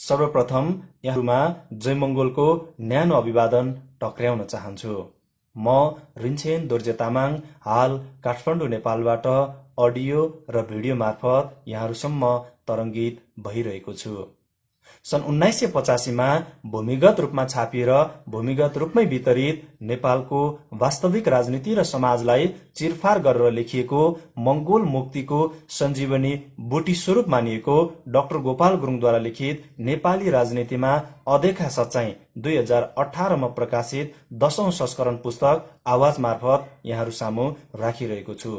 सर्वप्रथम यहाँमा जयमङ्गलको न्यानो अभिवादन टक्र्याउन चाहन्छु। म रिन्छेन दोर्जे तामाङ हाल काठमाडौँ नेपालबाट अडियो र भिडियो मार्फत यहाँहरूसम्म तरङ्गित भइरहेको छु। सन् 1985मा भूमिगत रूपमा छापिएर भूमिगत रूपमै वितरित नेपालको वास्तविक राजनीति र समाजलाई चिरफार गरेर लेखिएको मङ्गोल मुक्तिको सञ्जीवनी बुटी स्वरूप मानिएको डाक्टर गोपाल गुरुङद्वारा लिखित नेपाली राजनीतिमा अदेखा सच्चाई 2018मा प्रकाशित 10औं संस्करण पुस्तक आवाज मार्फत यहाँहरू सामु राखिरहेको छु।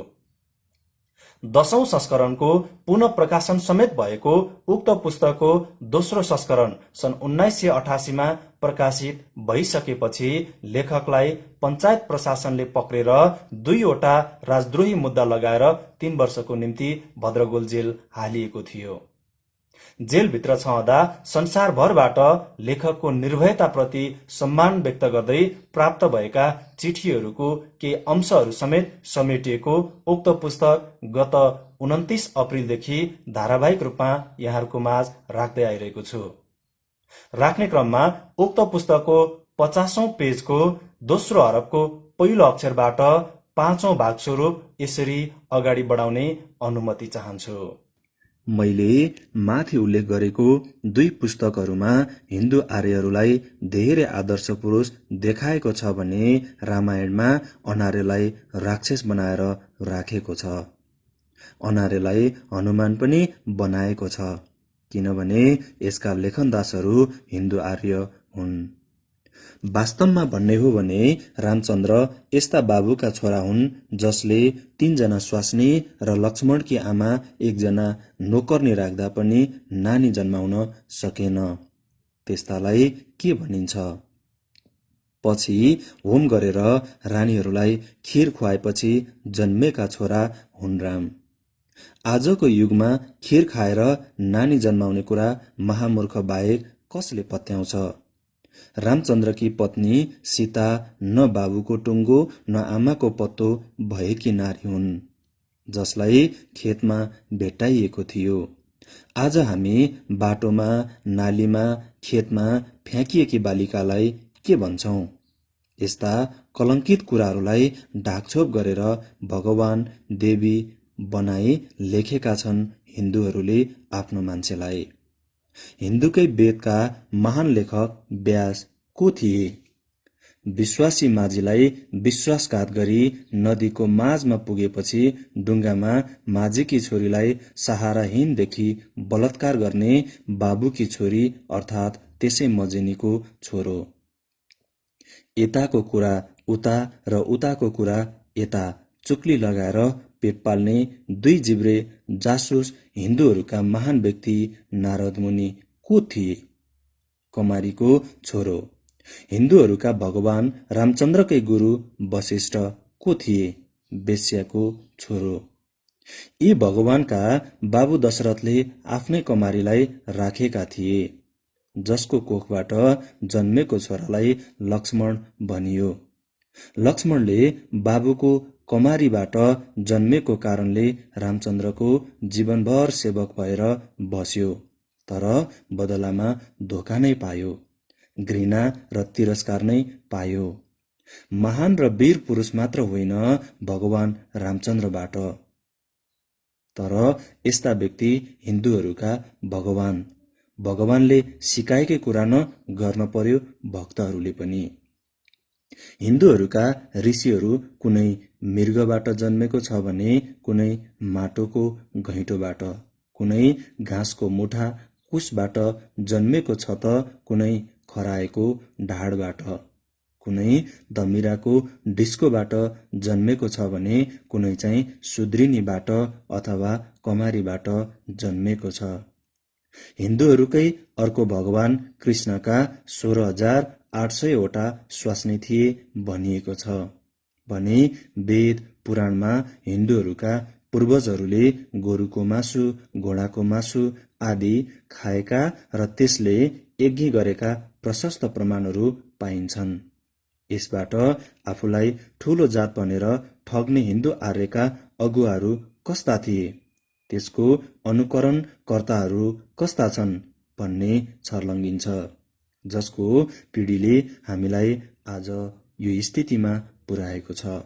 10औं संस्करणको पुनः प्रकाशन समेत भएको उक्त पुस्तकको दोस्रो संस्करण सन् 1988मा प्रकाशित भइसकेपछि लेखकलाई पञ्चायत प्रशासनले पक्रेर 2वटा राजद्रोही मुद्दा लगाएर 3 वर्षको निम्ति भद्रगोल जेल हालिएको थियो। जेलभित्र छँदा संसारभरबाट लेखकको निर्भयताप्रति सम्मान व्यक्त गर्दै प्राप्त भएका चिठीहरूको केही अंशहरू समेत समेटिएको उक्त पुस्तक गत 29 अप्रिलदेखि धारावाहिक रूपमा यहाँहरूको माझ राख्दै आइरहेको छु। राख्ने क्रममा उक्त पुस्तकको 50औं पेजको दोस्रो हरफको पहिलो अक्षरबाट 5औं भाग स्वरूप यसरी अगाडि बढाउने अनुमति चाहन्छु। मैले माथि उल्लेख गरेको 2 पुस्तकहरूमा हिन्दू आर्यहरूलाई धेरै आदर्श पुरुष देखाएको छ भने रामायणमा अनार्यलाई राक्षस बनाएर राखेको छ। अनार्यलाई हनुमान पनि बनाएको छ किनभने यसका लेखनदासहरू हिन्दू आर्य हुन्। वास्तवमा भन्ने हो भने रामचन्द्र यस्ता बाबुका छोरा हुन् जसले 3 जना स्वास्नी र लक्ष्मणकी आमा 1 जना नोकर्नी राख्दा पनि नानी जन्माउन सकेन। त्यस्तालाई के भनिन्छ? पछि होम गरेर रानीहरूलाई खीर खुवाएपछि जन्मेका छोरा हुन् राम। आजको युगमा खीर खाएर नानी जन्माउने कुरा महामूर्ख बाहेक कसले पत्याउँछ? रामचन्द्रकी पत्नी सीता न बाबुको टुङ्गो न आमाको पत्तो भएकी नारी हुन् जसलाई खेतमा भेट्टाइएको थियो। आज हामी बाटोमा, नालीमा, खेतमा फ्याँकिएकी बालिकालाई के भन्छौं? यस्ता कलङ्कित कुराहरूलाई ढाकछोप गरेर भगवान देवी बनाई लेखेका छन् हिन्दूहरूले आफ्नो मान्छेलाई। हिन्दूकै वेदका महान लेखक व्यास को थिए? विश्वासी माझीलाई विश्वासघात गरी नदीको माझमा पुगेपछि डुङ्गामा माझीकी छोरीलाई सहाराहीनदेखि बलात्कार गर्ने बाबुकी छोरी अर्थात् त्यसै मजिनीको छोरो। यताको कुरा उता र उताको कुरा यता चुक्ली लगाएर पेट पाल्ने 2 जिब्रे जासुस हिन्दूहरूका महान व्यक्ति नारद मुनि को थिए? कमारीको छोरो। हिन्दूहरूका भगवान रामचन्द्रकै गुरु वशिष्ठ को थिए? वेश्याको छोरो। यी भगवानका बाबु दशरथले आफ्नै कमारीलाई राखेका थिए जसको कोखबाट जन्मेको छोरालाई लक्ष्मण भनियो। लक्ष्मणले बाबुको कमारीबाट जन्मेको कारणले रामचन्द्रको जीवनभर सेवक भएर बस्यो तर बदलामा धोका नै पायो, घृणा र तिरस्कार नै पायो। महान र वीर पुरुष मात्र होइन भगवान रामचन्द्रबाट। तर यस्ता व्यक्ति हिन्दूहरूका भगवान। भगवानले सिकाएकै कुरा न गर्न पर्यो भक्तहरूले पनि। हिन्दूहरूका ऋषिहरू कुनै मृगबाट जन्मेको छ भने कुनै माटोको घैँटोबाट, कुनै घाँसको मुठा कुसबाट जन्मेको छ त कुनै खराएको ढाडबाट, कुनै धमिराको डिस्कोबाट जन्मेको छ भने कुनै चाहिँ सुद्रिनीबाट अथवा कमारीबाट जन्मेको छ। हिन्दूहरूकै अर्को भगवान कृष्णका 16,800 वटा स्वास्नी थिए भनिएको छ भने वेद पुराणमा हिन्दूहरूका पूर्वजहरूले गोरुको मासु, घोडाको मासु आदि खाएका र त्यसले यज्ञ गरेका प्रशस्त प्रमाणहरू पाइन्छन्। यसबाट आफूलाई ठूलो जात भनेर ठग्ने हिन्दू आर्यका अगुवाहरू कस्ता थिए, त्यसको अनुकरणकर्ताहरू कस्ता छन् भन्ने छर्लङ्गिन्छ, जसको पिँढीले हामीलाई आज यो स्थितिमा पुर्याएको छ।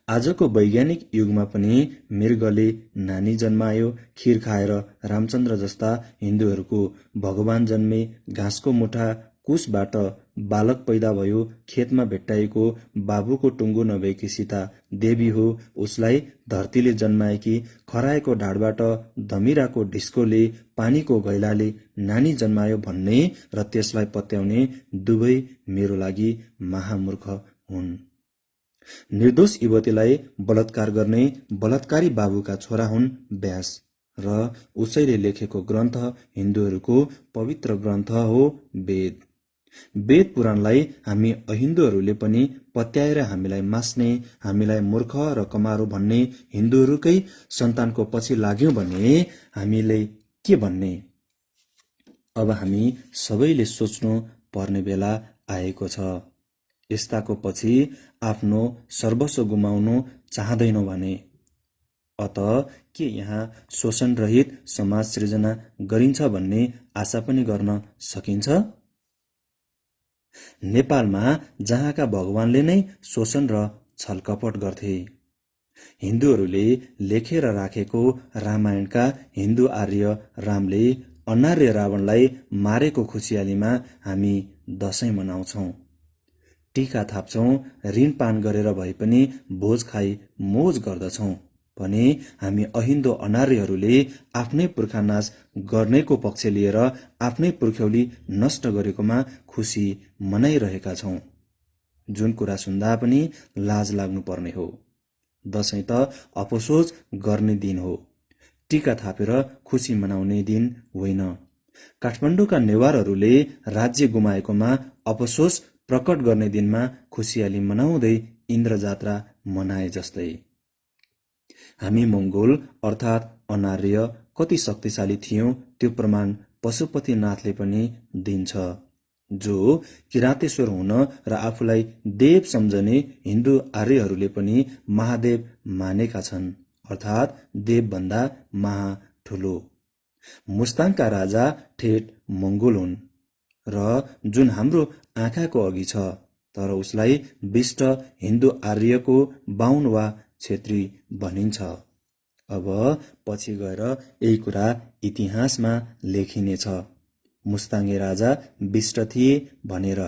आजको वैज्ञानिक युगमा पनि मृगले नानी जन्मायो, खिर खाएर रामचन्द्र जस्ता हिन्दूहरूको भगवान जन्मे, घाँसको मुठा कुशबाट बालक पैदा भयो, खेतमा भेट्टाएको बाबुको टुङ्गो नभएकी सीता देवी हो, उसलाई धरतीले जन्माएकी, खराएको ढाडबाट धमिराको ढिस्कोले, पानीको घैलाले नानी जन्मायो भन्ने र त्यसलाई पत्याउने दुवै मेरो लागि महामूर्ख हुन्। निर्दोष युवतीलाई बलात्कार गर्ने बलात्कारी बाबुका छोरा हुन् व्यास, र उसैले लेखेको ग्रन्थ हिन्दूहरूको पवित्र ग्रन्थ हो वेद। वेद पुराणलाई हामी अहिन्दूहरूले पनि पत्याएर हामीलाई मास्ने, हामीलाई मूर्ख र कमारो भन्ने, हिन्दूहरूकै सन्तानको पछि लाग्यौं भने हामीले के भन्ने? अब हामी सबैले सोच्नु पर्ने बेला आएको छ। यस्ताको पछि आफ्नो सर्वस्व गुमाउनु चाहँदैनौ भने अत के यहाँ शोषणरहित समाज सृजना गरिन्छ भन्ने आशा पनि गर्न सकिन्छ? नेपालमा जहाँका भगवानले नै शोषण र छलकपट गर्थे, हिन्दूहरूले लेखेर राखेको रामायणका हिन्दू आर्य रामले अनार्य रावणलाई मारेको खुसियालीमा हामी दशैं मनाउँछौं, टीका थाप्छौं, ऋण पान गरेर भए पनि भोज खाई मोज गर्दछौं भने हामी अहिन्दू अनार्यहरूले आफ्नै पुर्खा नाश गर्नेको पक्ष लिएर आफ्नै पुर्ख्यौली नष्ट गरेकोमा खुसी मनाइरहेका छौं। जुन कुरा सुन्दा पनि लाज लाग्नु पर्ने हो। दशैं त अफसोस गर्ने दिन हो, टीका थापेर खुसी मनाउने दिन होइन। काठमाडौँका नेवारहरूले राज्य गुमाएकोमा अफसोस प्रकट गर्ने दिनमा खुसियाली मनाउँदै इन्द्र जात्रा मनाए जस्तै। हामी मंगोल अर्थात् अनार्य कति शक्तिशाली थियौं त्यो प्रमाण पशुपतिनाथले पनि दिन्छ, जो किराँतेश्वर हुन र आफूलाई देव सम्झने हिन्दू आर्यहरूले पनि महादेव मानेका छन्, अर्थात् देवभन्दा महा ठुलो। मुस्ताङका राजा ठेट मंगोल हुन् र जुन हाम्रो आँखाको अघि छ, तर उसलाई विष्ट हिन्दू आर्यको बाहुन वा क्षेत्री भनिन्छ। अब पछि गएर यही कुरा इतिहासमा लेखिनेछ, मुस्ताङे राजा विष्ट थिए भनेर।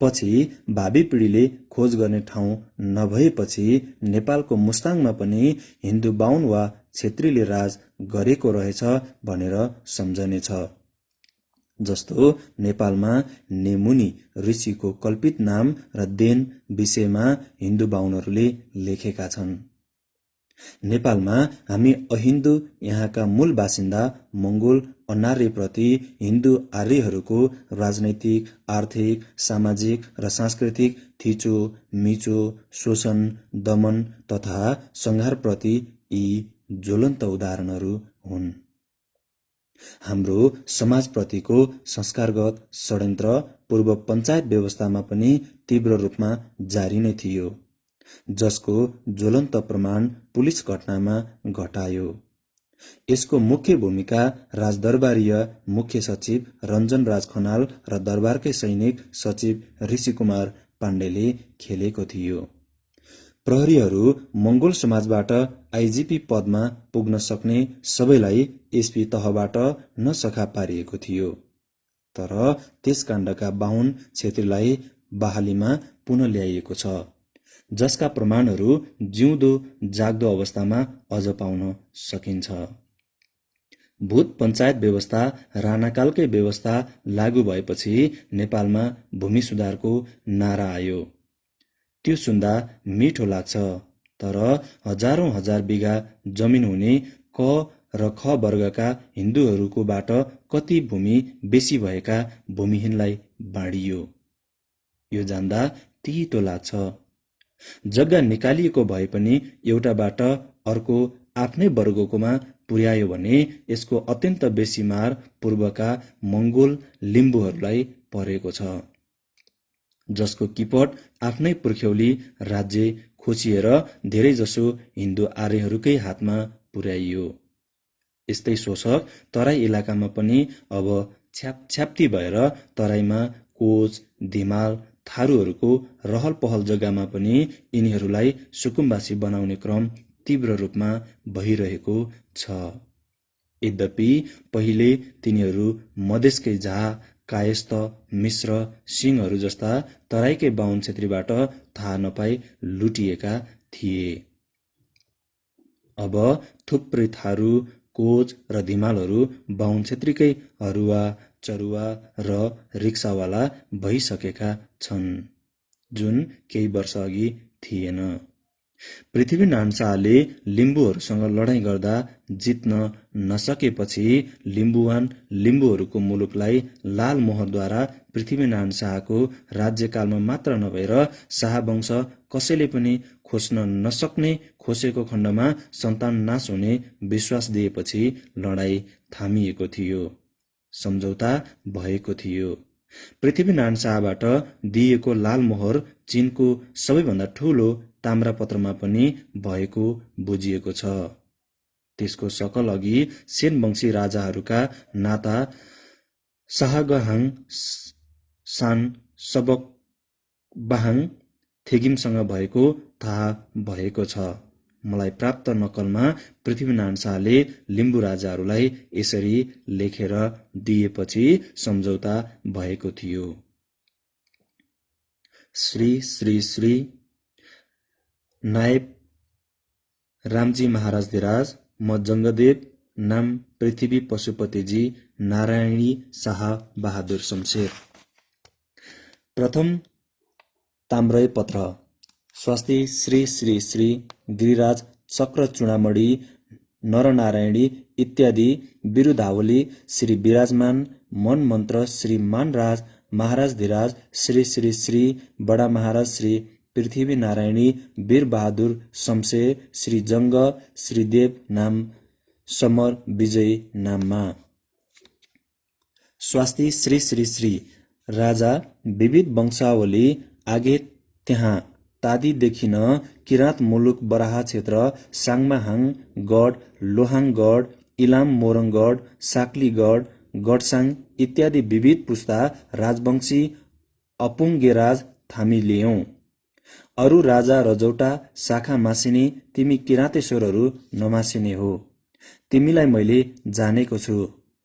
पछि भावी पिँढीले खोज गर्ने ठाउँ नभएपछि नेपालको मुस्ताङमा पनि हिन्दू बाहुन वा क्षेत्रीले राज गरेको रहेछ भनेर सम्झनेछ। जस्तो नेपालमा नेमुनी ऋषिको कल्पित नाम र देन विषयमा हिन्दू बाहुनहरूले लेखेका छन्। नेपालमा हामी अहिन्दू यहाँका मूल बासिन्दा मंगोल अनार्यप्रति हिन्दू आर्यहरूको राजनैतिक, आर्थिक, सामाजिक र सांस्कृतिक थिचो मिचो, शोषण, दमन तथा संहारप्रति यी ज्वलन्त उदाहरणहरू हुन्। हाम्रो समाजप्रतिको संस्कारगत षड्यन्त्र पूर्व पञ्चायत व्यवस्थामा पनि तीव्र रूपमा जारी नै थियो, जसको ज्वलन्त प्रमाण पुलिस घटनामा घटायो। यसको मुख्य भूमिका राजदरबारीय मुख्य सचिव रञ्जन राज खनाल र दरबारकै सैनिक सचिव ऋषिकुमार पाण्डेले खेलेको थियो। प्रहरीहरू मंगोल समाजबाट आइजिपी पदमा पुग्न सक्ने सबैलाई एसपी तहबाट नसखा पारिएको थियो, तर त्यस काण्डका बाहुन क्षेत्रीलाई बहालीमा पुनः ल्याइएको छ, जसका प्रमाणहरू जिउँदो जाग्दो अवस्थामा अझ पाउन सकिन्छ। भूत पञ्चायत व्यवस्था राणाकालकै व्यवस्था लागू भएपछि नेपालमा भूमि सुधारको नारा आयो। त्यो सुन्दा मिठो लाग्छ, तर हजारौं हजार बिघा जमिन हुने क र ख वर्गका हिन्दूहरूकोबाट कति भूमि बेसी भएका भूमिहीनलाई बाँडियो, यो जान्दा तितो लाग्छ। जग्गा निकालिएको भए पनि एउटाबाट अर्को आफ्नै वर्गकोमा पुर्यायो भने यसको अत्यन्त बेसी मार पूर्वका मंगोल लिम्बूहरूलाई परेको छ, जसको किपट आफ्नै पुर्ख्यौली राज्य खोचिएर धेरैजसो हिन्दू आर्यहरूकै हातमा पुर्याइयो। यस्तै शोषक तराई इलाकामा पनि अब छ्यापछ्याप्ती भएर तराईमा कोच, धिमाल, थारूहरूको रहल पहल जग्गामा पनि यिनीहरूलाई सुकुम्बासी बनाउने क्रम तीव्र रूपमा भइरहेको छ। यद्यपि पहिले तिनीहरू मधेसकै झा, कायस्थ, मिश्र, सिंहहरू जस्ता तराईकै बाहुन क्षेत्रीबाट थाहा नपाई लुटिएका थिए। अब थुप्रै थारू, कोच र धिमालहरू बाहुन क्षेत्रीकै हरुवा, चरुवा र रिक्सावाला भइसकेका छन्, जुन केही वर्ष अघि थिएन। पृथ्वीनारायण शाहले लिम्बूहरूसँग लडाईँ गर्दा जित्न नसकेपछि लिम्बुवान लिम्बूहरूको मुलुकलाई लाल मोहरद्वारा पृथ्वीनारायण शाहको राज्यकालमा मात्र नभएर शाहवंश कसैले पनि खोज्न नसक्ने, खोसेको खण्डमा सन्तान नाश हुने विश्वास दिएपछि लडाईँ थामिएको थियो, सम्झौता भएको थियो। पृथ्वीनारायण शाहबाट दिइएको लाल मोहर चीनको सबैभन्दा ठूलो ताम्रापत्रमा पनि भएको बुझिएको छ। त्यसको सकल अघि सेन वंशी राजाहरूका नाता शाहगहाङ सान सबकबाहाङ थेगिमसँग भएको थाहा भएको छ। मलाई प्राप्त नक्कलमा पृथ्वीनारायण शाहले लिम्बू राजाहरूलाई यसरी लेखेर दिएपछि सम्झौता भएको थियो। श्री श्री श्री नायब रामजी महाराज धिराज, म जङ्गदेव नाम पृथ्वी पशुपतिजी नारायणी शाह बहादुर शमशेर। प्रथम ताम्रय पत्र। स्वस्ति श्री श्री श्री गिरिराज चक्र चूडामणि नरनारायणी इत्यादि बिरुदावली श्री विराजमान मन मन्त्र श्री मानराज महाराज धिराज श्री श्री श्री बडा महाराज श्री पृथ्वी नारायणी वीर बहादुर शमशेर श्री जङ्ग श्रीदेव नाम समर विजय नाममा। स्वास्ति श्री श्री श्री राजा विविध वंशावली आगे त्यहाँ तादीदेखि न किराँत मुलुक बराहा क्षेत्र साङमाहाङ गढ, लोहाङगढ, इलाम मोरङगढ, साक्लीगढ, गढसाङ इत्यादि विविध पुस्ता राजवंशी अपुङ्गेराज थामी लियौं। अरू राजा रजौटा शाखा मासिने तिमी किराँतेश्वरहरू नमासिने हो। तिमीलाई मैले जानेको छु,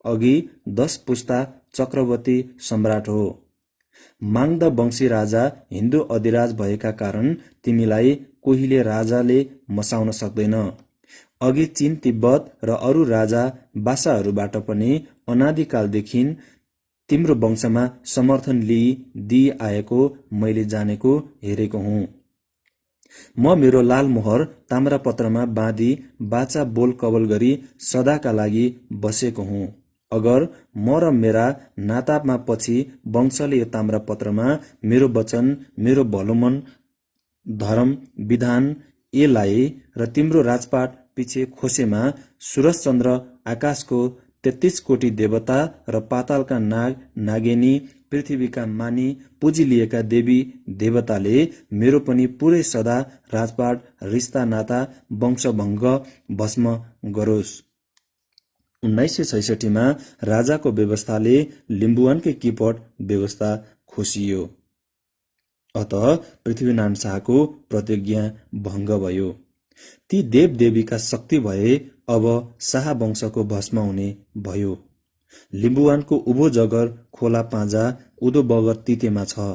अघि 10 पुस्ता चक्रवर्ती सम्राट हो। माङ्द वंशी राजा हिन्दू अधिराज भएका कारण तिमीलाई कोहीले राजाले मसाउन सक्दैन। अघि चीन, तिब्बत र अरू राजा बासाहरूबाट पनि अनादिकालदेखि तिम्रो वंशमा समर्थन दिई आएको मैले जानेको हेरेको हुँ। म मेरो लाल मोहर ताम्रापत्रमा बाँधी बाचा बोल कबल गरी सदाका लागि बसेको हुँ। अगर म र मेरा नातामा पछि वंशले यो ताम्रापत्रमा मेरो वचन, मेरो भलोमन, धर्म, विधान यसलाई र तिम्रो राजपाट पिछे खोसेमा सूरजचन्द्र, आकाशको 33 कोटी देवता र पातालका नाग नागेनी, पृथ्वीका मानी पुजी लिएका देवी देवताले मेरो पनि पुरै सदा राजपाट, रिस्ता नाता, वंशभङ्ग भस्म गरोस्। 1966 मा राजाको व्यवस्थाले लिम्बुवानकै किपट व्यवस्था खोसियो। अत पृथ्वीनारायण शाहको प्रतिज्ञा भङ्ग भयो। ती देवदेवीका शक्ति भए अब शाह वंशको भस्म हुने भयो। लिम्बुवानको उभो जगर खोला पाँजा उदो बगर तितेमा छ।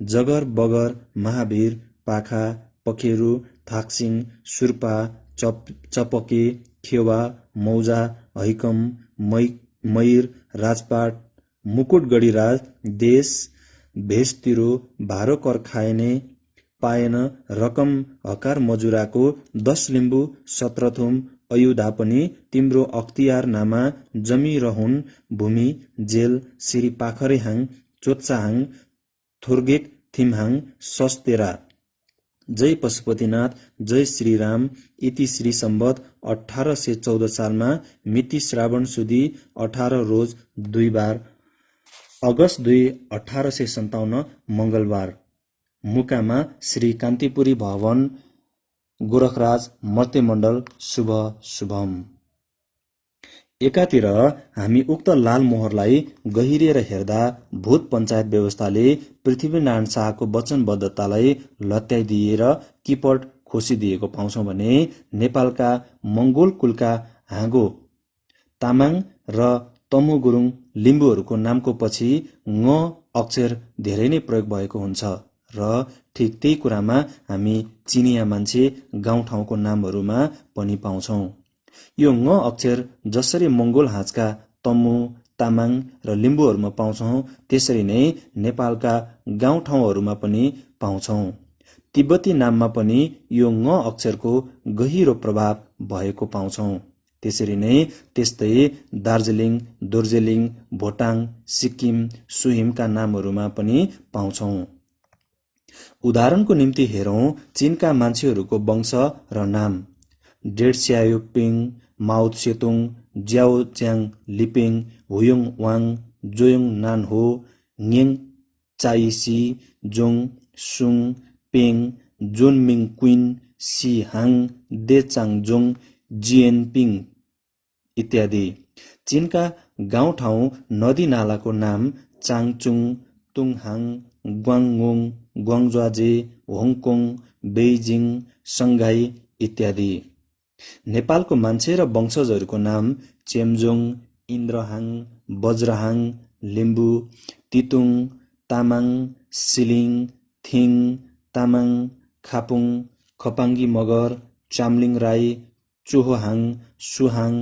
जगर बगर महावीर, पाखा, पखेरु, थाक्सिङ, सुर्पा, चपके, खेवा, मौजा, हैकम, मयूर, राजपाट, मुकुटगढीराज, देश भेषतिरो, भारो कर खाएने पाएन, रकम हकार मजुराको 10 लिम्बू 17 थुम अयुधा पनि तिम्रो अख्तियार नामा जमिरहुन् भूमि जेल श्री पाखरेहाङ, चोत्साहाङ, थोर्गेक थिमहाङ, सस्तेरा। जय पशुपतिनाथ, जय श्रीराम। इति श्री सम्वत 1814 सालमा मिति श्रावण सुदी 18 रोज 2 बार अगस्त 2, 1857 मंगलबार मुकामा श्री कान्तिपुरी भवन, गोरखराज मर्त्यमण्डल। शुभ शुभम। एकातिर हामी उक्त लाल मोहरलाई गहिरिएर हेर्दा भूत पञ्चायत व्यवस्थाले पृथ्वीनारायण शाहको वचनबद्धतालाई लत्याइदिएर किपट खोसिदिएको पाउँछौँ भने नेपालका मङ्गोल कुलका हाँगो तामाङ र तमु गुरुङ लिम्बूहरूको नामको पछि ङ अक्षर धेरै नै प्रयोग भएको हुन्छ र ठिक त्यही कुरामा हामी चिनिया मान्छे गाउँठाउँको नामहरूमा पनि पाउँछौँ। यो ङ अक्षर जसरी मङ्गोल हाँचका तमु तामाङ र लिम्बूहरूमा पाउँछौँ त्यसरी नै नेपालका गाउँठाउँहरूमा पनि पाउँछौँ। तिब्बती नाममा पनि यो ङ अक्षरको गहिरो प्रभाव भएको पाउँछौँ। त्यसरी नै त्यस्तै दार्जिलिङ, दोर्जेलिङ, भोटाङ, सिक्किम, सुहिमका नामहरूमा पनि पाउँछौँ। उदाहरणको निम्ति हेरौँ चीनका मान्छेहरूको वंश र नाम। डेड स्याओपिङ, माओ त्सेतुङ, ज्याओ च्याङ लिपिङ, हुयोङ वाङ, जोयोङ नानहो, ङेङ चाइसी, जोङ सुङ, पेङ, जोनमिङ क्विन, सी हाङ, दे चाङजोङ, जिएनपिङ इत्यादि। चीनका गाउँठाउँ नदी नालाको नाम चाङचुङ, तुङहाङ, ग्वाङङोङ, ग्वाङज्वाजे, होङकोङ, बेइजिङ, सङ्घाई इत्यादि। नेपालको मान्छे र वंशजहरूको नाम चेम्जोङ, इन्द्रहाङ, वज्रहाङ, लिम्बू, तितुङ, तामाङ, सिलिङ, थिङ, तामाङ, खापुङ, खपाङ्गी मगर, चामलिङ राई, चोहोहाङ, सुहाङ,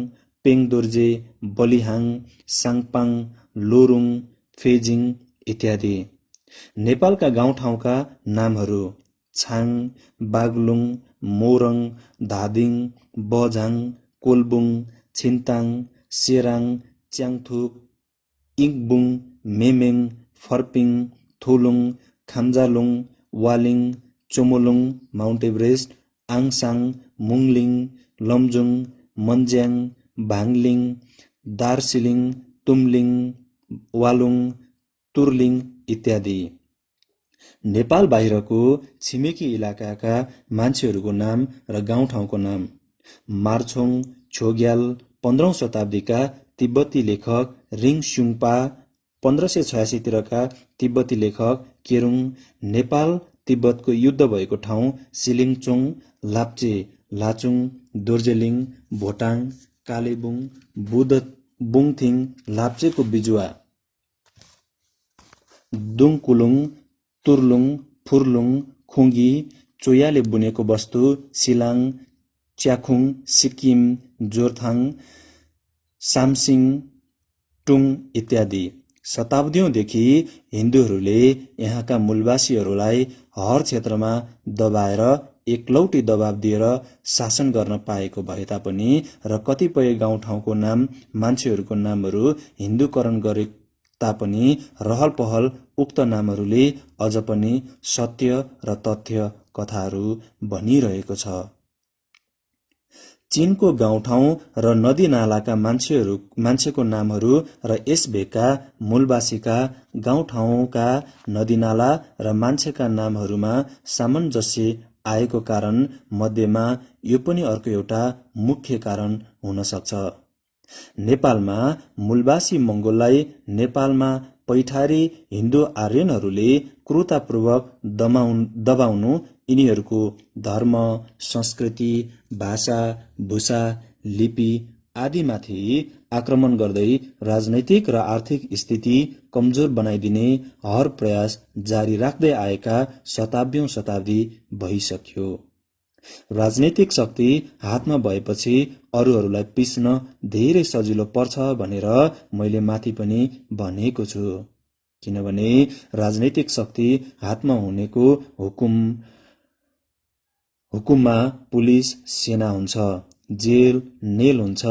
पेङ दोर्जे, बलिहाङ, साङपाङ, लोरुङ, फेजिङ इत्यादि। नेपालका गाउँठाउँका नामहरू छाङ, बागलुङ, मोरङ, धादिङ, बझाङ, कोलबुङ, छिन्ताङ, सेराङ, च्याङथुप, इङबुङ, मेमेङ, फर्पिङ, थोलुङ, खाम्जालुङ, वालिङ, चोमोलुङ, माउन्ट एभरेस्ट, आङसाङ, मुङलिङ, लमजुङ, मन्ज्याङ, भाङलिङ, दार्सिलिङ, तुमलिङ, वालुङ, तुर्लिङ इत्यादि। नेपाल बाहिरको छिमेकी इलाकाका मान्छेहरूको नाम र गाउँठाउँको नाम। मार्छोङ छोग्याल 15औं शताब्दीका तिब्बती लेखक रिङ स्युङपा, 1586 तिरका तिब्बती लेखक केरुङ, नेपाल तिब्बतको युद्ध भएको ठाउँ सिलिङचोङ, लाप्चे, लाचुङ, दोर्जेलिङ, भोटाङ, कालेबुङ, बुङथिङ, लाप्चेको बिजुवा, दुङकुलुङ, तुर्लुङ, फुर्लुङ, खुङ्गी, चोयाले बुनेको वस्तु, सिलाङ, च्याखुङ, सिक्किम, जोरथाङ, सामसिङ, टुङ इत्यादि। शताब्दीौंदेखि हिन्दूहरूले यहाँका मूलवासीहरूलाई हर क्षेत्रमा दबाएर एकलौटी दबाब दिएर शासन गर्न पाएको भए तापनि र कतिपय गाउँठाउँको नाम मान्छेहरूको नामहरू हिन्दूकरण गरे तापनि रहल पहल उक्त नामहरूले अझ पनि सत्य र तथ्य कथाहरू भनिरहेको छ। चीनको गाउँठाउँ र नदी नालाका मान्छेको नामहरू र यस भेगका मूलवासीका गाउँठाउँका नदीनाला र मान्छेका नामहरूमा सामञ्जस्य आएको कारण मध्येमा यो पनि अर्को एउटा मुख्य कारण हुन सक्छ। नेपालमा मूलवासी मङ्गोललाई नेपालमा पैठारी हिन्दू आर्यनहरूले क्रूरतापूर्वक दबाउनु यिनीहरूको धर्म, संस्कृति, भाषा, भूषा, लिपि आदिमाथि आक्रमण गर्दै राजनैतिक र आर्थिक स्थिति कमजोर बनाइदिने हर प्रयास जारी राख्दै आएका शताब्दी भइसक्यो। राजनैतिक शक्ति हातमा भएपछि अरूहरूलाई पिस्न धेरै सजिलो पर्छ भनेर मैले माथि पनि भनेको छु। किनभने राजनैतिक शक्ति हातमा हुनेको हुकुममा पुलिस, सेना हुन्छ, जेल, नेल हुन्छ,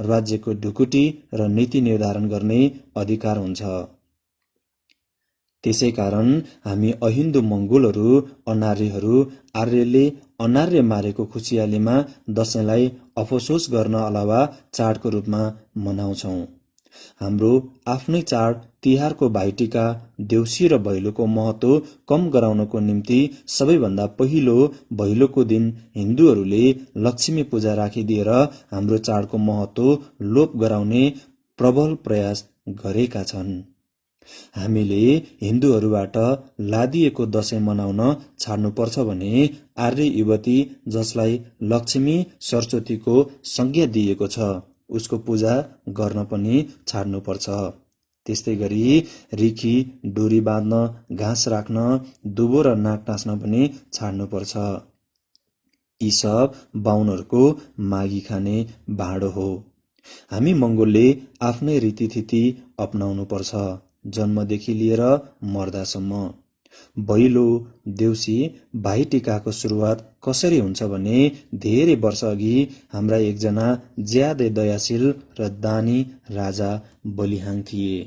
राज्यको ढुकुटी र नीति निर्धारण गर्ने अधिकार हुन्छ। त्यसै कारण हामी अहिन्दू मङ्गोलहरू, अनार्यहरू आर्यले अनार्य मारेको खुसियालीमा दशैंलाई अफसोस गर्न अलावा चाडको रूपमा मनाउँछौं। हाम्रो आफ्नै चाड तिहारको भाइटिका, देउसी र भैलोको महत्त्व कम गराउनको निम्ति सबैभन्दा पहिलो भैलोको दिन हिन्दूहरूले लक्ष्मी पूजा राखिदिएर हाम्रो चाडको महत्त्व लोप गराउने प्रबल प्रयास गरेका छन्। हामीले हिन्दूहरूबाट लादिएको दशैं मनाउन छाड्नुपर्छ भने आर्य युवती जसलाई लक्ष्मी सरस्वतीको संज्ञा दिएको छ उसको पूजा गर्न पनि छाड्नुपर्छ। त्यस्तै गरी रिखी, डोरी बाँध्न, घाँस राख्न, दुबो र नाक टाँस्न पनि छाड्नुपर्छ। यी सब बाहुनहरूको मागी खाने भाँडो हो। हामी मंगोलले आफ्नै रीतिथिति अपनाउनुपर्छ, जन्मदेखि लिएर मर्दासम्म। भैलो, देउसी, भाइटिकाको सुरुवात कसरी हुन्छ भने धेरै वर्ष अघि हाम्रा एकजना ज्यादै दयाशील र दानी राजा बलिहाङ थिए।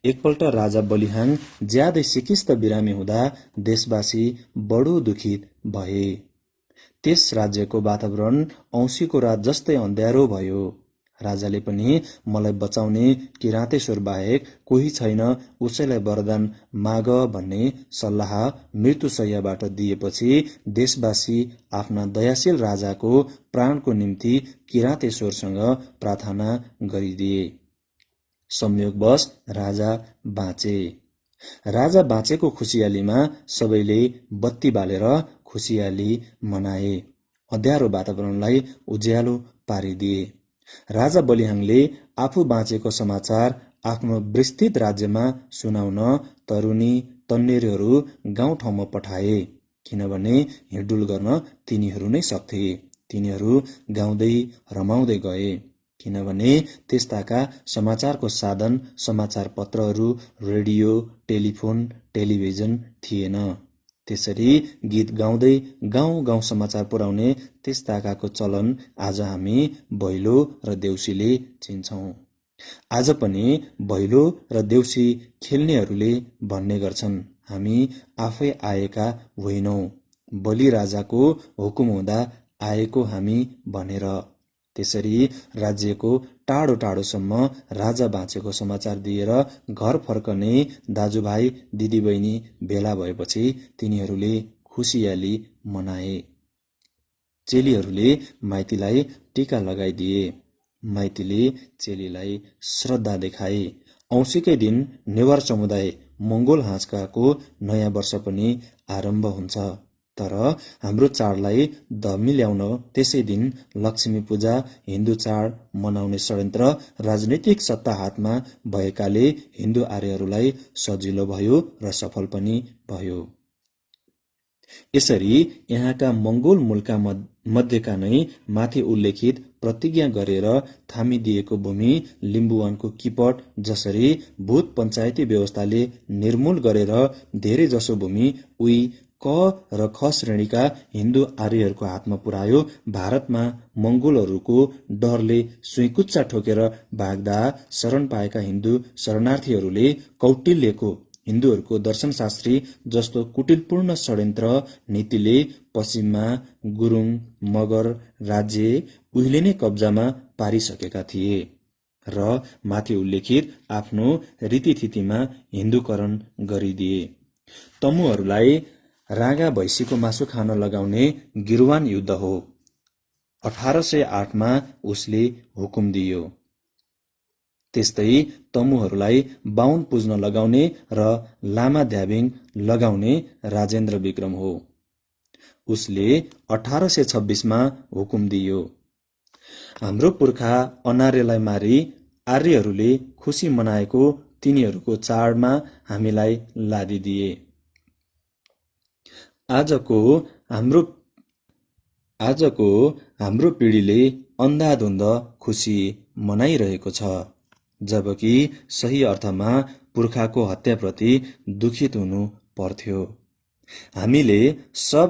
एकपल्ट राजा बलिहाङ ज्यादै सिकिस्त बिरामी हुँदा देशवासी बडो दुखित भए। त्यस राज्यको वातावरण औँसीको रात जस्तै अँध्यारो भयो। राजाले पनि मलाई बचाउने किराँतेश्वर बाहेक कोही छैन, उसैलाई वरदान माग भन्ने सल्लाह मृत्युशय्याबाट दिएपछि देशवासी आफ्ना दयाशील राजाको प्राणको निम्ति किराँतेश्वरसँग प्रार्थना गरिदिए। संयोगवश राजा बाँचे। राजा बाँचेको खुसियालीमा सबैले बत्ती बालेर खुसियाली मनाए, अँध्यारो वातावरणलाई उज्यालो पारिदिए। राजा बलिहाङले आफू बाँचेको समाचार आफ्नो विस्तृत राज्यमा सुनाउन तरुणी तन्नेरीहरू गाउँठाउँमा पठाए, किनभने हिँडडुल गर्न तिनीहरू नै सक्थे। तिनीहरू गाउँदै रमाउँदै गए, किनभने त्यस्ताका समाचारको साधन समाचार पत्रहरू, रेडियो, टेलिफोन, टेलिभिजन थिएन। त्यसरी गीत गाउँदै गाउँ गाउँ समाचार पुर्याउने त्यस्ताकाको चलन आज हामी भैलो र देउसीले चिन्छौं। आज पनि भैलो र देउसी खेल्नेहरूले भन्ने गर्छन्, हामी आफै आएका होइनौं, बलिराजाको हुकुम हुँदा आएको हामी भनेर। त्यसरी राज्यको टाढो टाढोसम्म राजा बाँचेको समाचार दिएर घर फर्कने दाजुभाइ दिदीबहिनी भेला भएपछि तिनीहरूले खुसियाली मनाए। चेलीहरूले माइतीलाई टीका लगाइदिए, माइतीले चेलीलाई श्रद्धा देखाए। औँसीकै दिन नेवार समुदाय मंगोल हाँचकाको नयाँ वर्ष पनि आरम्भ हुन्छ। तर हाम्रो चाडलाई धमिल्याउन त्यसै दिन लक्ष्मी पूजा, हिन्दू चाड मनाउने षड्यन्त्र राजनैतिक सत्ता हातमा भएकाले हिन्दू आर्यहरूलाई सजिलो भयो र सफल पनि भयो। यसरी यहाँका मंगोल मुलका मध्येका नै माथि उल्लेखित प्रतिज्ञा गरेर थामिदिएको भूमि लिम्बुवानको किपट जसरी भूत पञ्चायती व्यवस्थाले निर्मूल गरेर धेरै जसो भूमि उही क र ख श्रेणीका हिन्दू आर्यहरूको हातमा पुर्यायो, भारतमा मंगोलहरूको डरले सुइकुच्चा ठोकेर भाग्दा शरण पाएका हिन्दू शरणार्थीहरूले कौटिल्यको हिन्दूहरूको दर्शनशास्त्री जस्तो कुटिलपूर्ण षड्यन्त्र नीतिले पश्चिममा गुरुङ मगर राज्य उहिले नै कब्जामा पारिसकेका थिए र माथि उल्लेखित आफ्नो रीतिथितिमा हिन्दूकरण गरिदिए। तमुहरूलाई रागा भैँसीको मासु खान लगाउने गिरवान युद्ध हो। 1808 मा उसले हुकुम दियो। त्यस्तै तमुहरूलाई बाहुन पुज्न लगाउने र लामा ध्याबिङ लगाउने राजेन्द्र विक्रम हो। उसले 1826 मा हुकुम दियो। हाम्रो पुर्खा अनार्यलाई मारी आर्यहरूले खुसी मनाएको तिनीहरूको चाडमा हामीलाई लादिदिए। आजको हाम्रो पिढीले अन्धाधुन्द खुसी मनाइरहेको छ, जबकि सही अर्थमा पुर्खाको हत्याप्रति दुखित हुनु पर्थ्यो। हामीले सब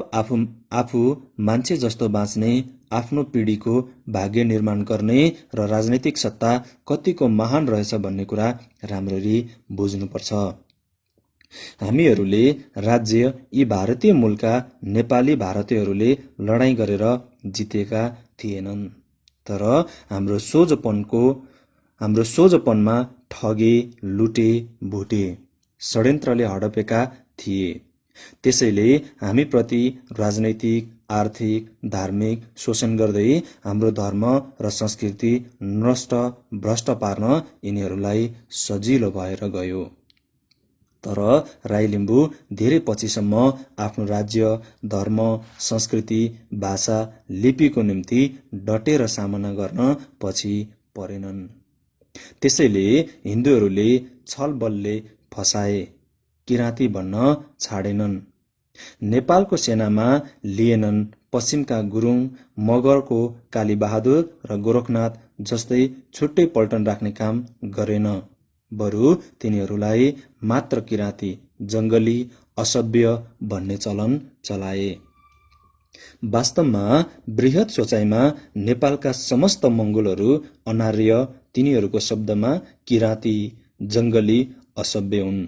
आफू मान्छे जस्तो बाँच्ने, आफ्नो पिढीको भाग्य निर्माण गर्ने र राजनैतिक सत्ता कतिको महान रहेछ भन्ने कुरा राम्ररी बुझ्नुपर्छ। हामीहरूले राज्य यी भारतीय मूलका नेपाली भारतीयहरूले लडाईँ गरेर जितेका थिएनन्, तर हाम्रो हाम्रो सोझोपनमा ठगे, लुटे, भुटे, षड्यन्त्रले हडपेका थिए। त्यसैले हामीप्रति राजनैतिक, आर्थिक, धार्मिक शोषण गर्दै हाम्रो धर्म र संस्कृति नष्ट भ्रष्ट पार्न यिनीहरूलाई सजिलो भएर गयो। तर राई लिम्बू धेरै पछिसम्म आफ्नो राज्य, धर्म, संस्कृति, भाषा, लिपिको निम्ति डटेर सामना गर्न पछि परेनन्। त्यसैले हिन्दूहरूले छलबलले फसाए, किराँती भन्न छाडेनन्। नेपालको सेनामा लिएनन् पश्चिमका गुरुङ, मगरको कालीबहादुर र गोरखनाथ जस्तै छुट्टै पल्टन राख्ने काम गरेन। बरु तिनीहरूलाई मात्र किराँती, जङ्गली, असभ्य भन्ने चलन चलाए। वास्तवमा बृहत सोचाइमा नेपालका समस्त मङ्गोलहरू अनार्य, तिनीहरूको शब्दमा किराँती, जङ्गली, असभ्य हुन्।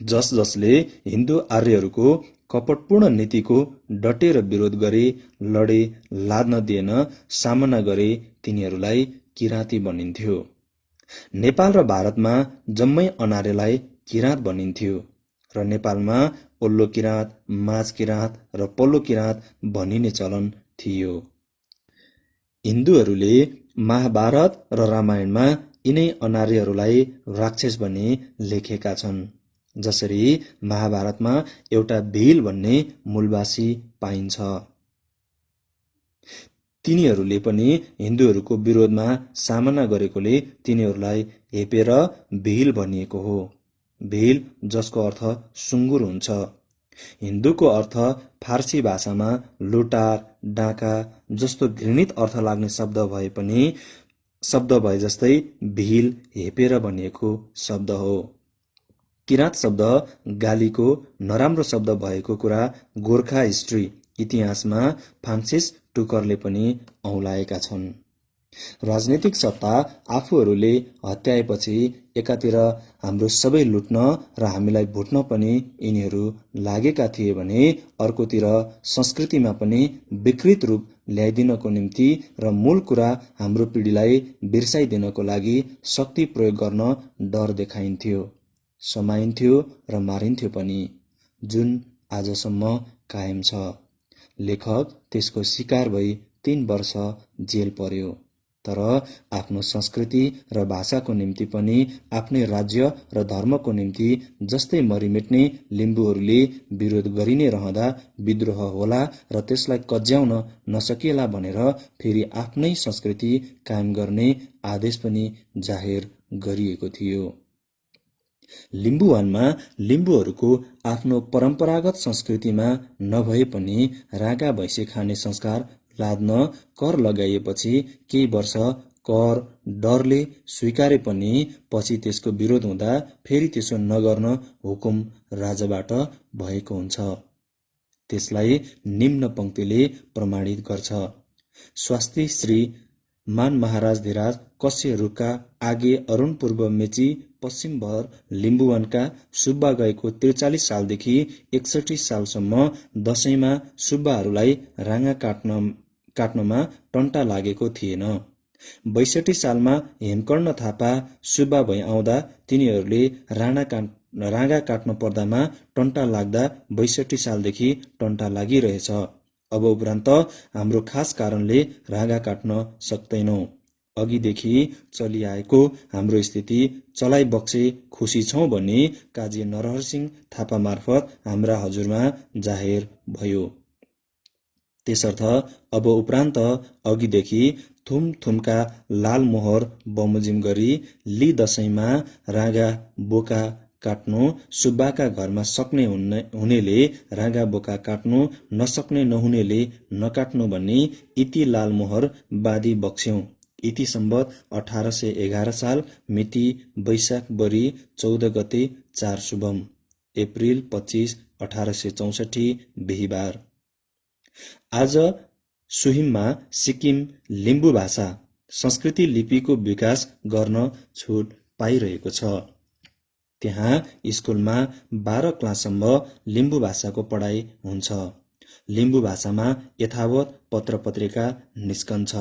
जसले हिन्दू आर्यहरूको कपटपूर्ण नीतिको डटेर विरोध गरे, लडे, लाद्न दिएन, सामना गरे, तिनीहरूलाई किराँती भनिन्थ्यो। नेपाल र भारतमा जम्मै अनार्यलाई किराँत भनिन्थ्यो र नेपालमा ओल्लो किराँत, माझ किराँत र पल्लो किराँत भनिने चलन थियो। हिन्दूहरूले महाभारत र रामायणमा यिनै अनार्यहरूलाई राक्षस भनी लेखेका छन्। जसरी महाभारतमा एउटा भील भन्ने मूलवासी पाइन्छ। तिनीहरूले पनि हिन्दूहरूको विरोधमा सामना गरेकोले तिनीहरूलाई हेपेर भील भनिएको हो। भील जसको अर्थ सुँगुर हुन्छ। हिन्दूको अर्थ फारसी भाषामा लुटार, डाका जस्तो घृणित अर्थ लाग्ने शब्द भए जस्तै भील हेपेर भनिएको शब्द हो। किराँत शब्द गालीको नराम्रो शब्द भएको कुरा गोर्खा हिस्ट्री इतिहासमा फ्रान्सिस टुकरले पनि औँलाएका छन्। राजनीतिक सत्ता आफूहरूले हत्याएपछि एकातिर हाम्रो सबै लुट्न र हामीलाई भुट्न पनि यिनीहरू लागेका थिए भने अर्कोतिर संस्कृतिमा पनि विकृत रूप ल्याइदिनको निम्ति र मूल कुरा हाम्रो पिँढीलाई बिर्साइदिनको लागि शक्ति प्रयोग गर्न डर देखाइन्थ्यो, समाइन्थ्यो र मारिन्थ्यो पनि, जुन आजसम्म कायम छ। लेखक त्यसको शिकार भई 3 वर्ष जेल पर्यो। तर आफ्नो संस्कृति र भाषाको निम्ति पनि आफ्नै राज्य र धर्मको निम्ति जस्तै मरिमेट्ने लिम्बूहरूले विरोध गरि नै रहँदा विद्रोह होला र त्यसलाई कज्याउन नसकिएला भनेर फेरि आफ्नै संस्कृति कायम गर्ने आदेश पनि जाहेर गरिएको थियो। लिम्बुवानमा लिम्बूहरूको आफ्नो परम्परागत संस्कृतिमा नभए पनि रागा भैँसी खाने संस्कार लाद्न कर लगाइएपछि केही वर्ष कर डरले स्वीकारे पनि पछि त्यसको विरोध हुँदा फेरि त्यसो नगर्न हुकुम राजाबाट भएको हुन्छ। त्यसलाई निम्न पंक्तिले प्रमाणित गर्छ। स्वास्ति श्री मान महाराज धिराज कस्य रुका आगे अरुण पूर्व मेची पश्चिम भर लिम्बुवानका सुब्बा गएको 43 सालदेखि 61 सालसम्म दशैंमा सुब्बाहरूलाई राँगा काट्नमा टन्टा लागेको थिएन। 62 सालमा हेमकर्ण थापा सुब्बा भई आउँदा तिनीहरूले राँगा काट्न पर्दामा टन्टा लाग्दा 62 सालदेखि टन्टा लागिरहेछ। अब उपरान्त हाम्रो खास कारणले राँगा काट्न सक्दैनौं। अघिदेखि चलिआएको हाम्रो स्थिति चलाइ बक्से खुसी छौं भन्ने काजी नरहरसिंह थापा मार्फत हाम्रा हजुरमा जाहेर भयो। त्यसर्थ अब उपरान्त अघिदेखि थुमथुमका लाल मोहर बमोजिम गरी ली दशैंमा राँगा बोका काट्नु सुब्बाका घरमा सक्ने हुनेले राँगा बोका काट्नु, नसक्ने नहुनेले नकाट्नु भन्ने इति लाल मोहर बाँधी बक्स्यौं। इति सम्बत 1811 साल मिति वैशाख बरी 14 गते 4 शुभम अप्रिल 25 1864 बिहिबार। आज सुहिममा सिक्किम लिम्बू भाषा संस्कृति लिपिको विकास गर्न छुट पाइरहेको छ। त्यहाँ स्कुलमा 12 क्लाससम्म लिम्बू भाषाको पढाइ हुन्छ। लिम्बू भाषामा यथावत पत्र पत्रिका निस्कन्छ।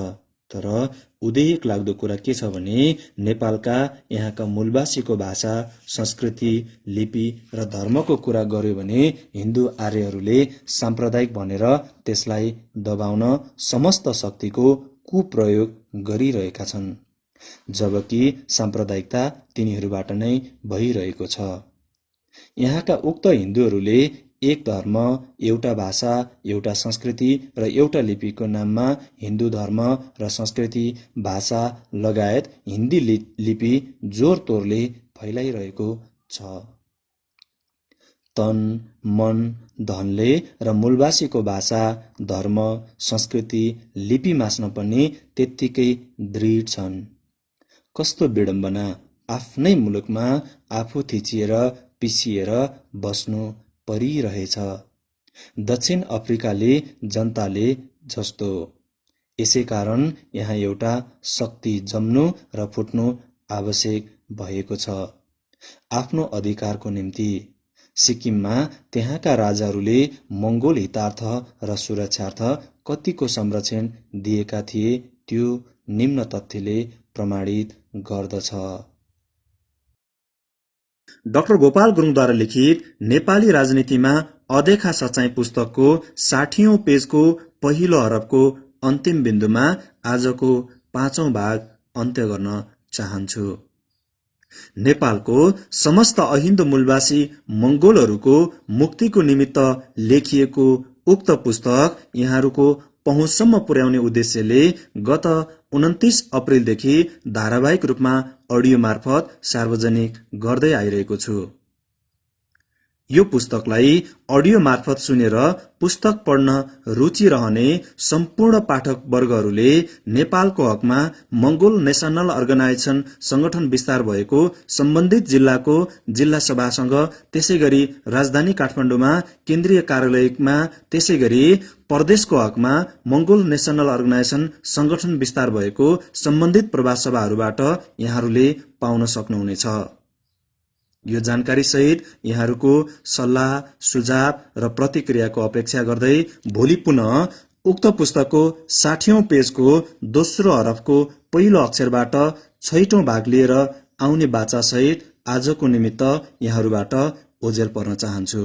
तर उदेक लाग्दो कुरा के छ भने नेपालका यहाँका मूलवासीको भाषा, संस्कृति, लिपि र धर्मको कुरा गर्यो भने हिन्दू आर्यहरूले साम्प्रदायिक भनेर त्यसलाई दबाउन समस्त शक्तिको कुप्रयोग गरिरहेका छन्, जबकि साम्प्रदायिकता तिनीहरूबाट नै भइरहेको छ। यहाँका उक्त हिन्दूहरूले एक धर्म, एउटा भाषा, एउटा संस्कृति र एउटा लिपिको नाममा हिन्दू धर्म र संस्कृति, भाषा लगायत हिन्दी लिपि जोर तोरले फैलाइरहेको छ। तन, मन, धनले र मूलवासीको भाषा, धर्म, संस्कृति, लिपि मास्न पनि त्यत्तिकै दृढ छन्। कस्तो विडम्बना, आफ्नै मुलुकमा आफू थिचिएर पिसिएर बस्नु परिरहेछ। दक्षिण अफ्रिकाले जनताले जस्तो। यसैकारण यहाँ एउटा शक्ति जम्नु र फुट्नु आवश्यक भएको छ, आफ्नो अधिकारको निम्ति। सिक्किममा त्यहाँका राजाहरूले मङ्गोल हितार्थ र सुरक्षार्थ कतिको संरक्षण दिएका थिए त्यो निम्न तथ्यले प्रमाणित गर्दछ। डाक्टर गोपाल गुरुङद्वारा लिखित नेपाली राजनीतिमा अदेखा सच्चाई पुस्तकको 60औं पेजको पहिलो हरफको अन्तिम बिन्दुमा आजको 5औं भाग अन्त्य गर्न चाहन्छु। नेपालको समस्त अहिन्दू मूलवासी मंगोलहरूको मुक्तिको निमित्त लेखिएको उक्त पुस्तक यहाँहरूको पहुँचसम्म पुर्याउने उद्देश्यले गत 29 अप्रिलदेखि धारावाहिक रूपमा अडियो मार्फत सार्वजनिक गर्दै आइरहेको छु। यो पुस्तकलाई अडियो मार्फत सुनेर पुस्तक पढ्न रुचि रहने सम्पूर्ण पाठक वर्गहरूले नेपालको हकमा मंगोल नेशनल अर्गनाइजेसन संगठन विस्तार भएको सम्बन्धित जिल्लाको जिल्ला सभासँग, त्यसैगरी राजधानी काठमाडौँमा केन्द्रीय कार्यालयमा, त्यसैगरी प्रदेशको हकमा मंगोल नेशनल अर्गनाइजेसन संगठन विस्तार भएको सम्बन्धित प्रवास सभाहरूबाट यहाँहरूले पाउन सक्नुहुनेछ। यो जानकारी सहित यहाँहरूको सल्लाह, सुझाव र प्रतिक्रियाको अपेक्षा गर्दै भोलि पुनः उक्त पुस्तकको 60औं पेजको दोस्रो हरफको पहिलो अक्षरबाट 6औं भाग लिएर आउने बाचा सहित आजको निमित्त यहाँहरूबाट ओझेल पर्न चाहन्छु।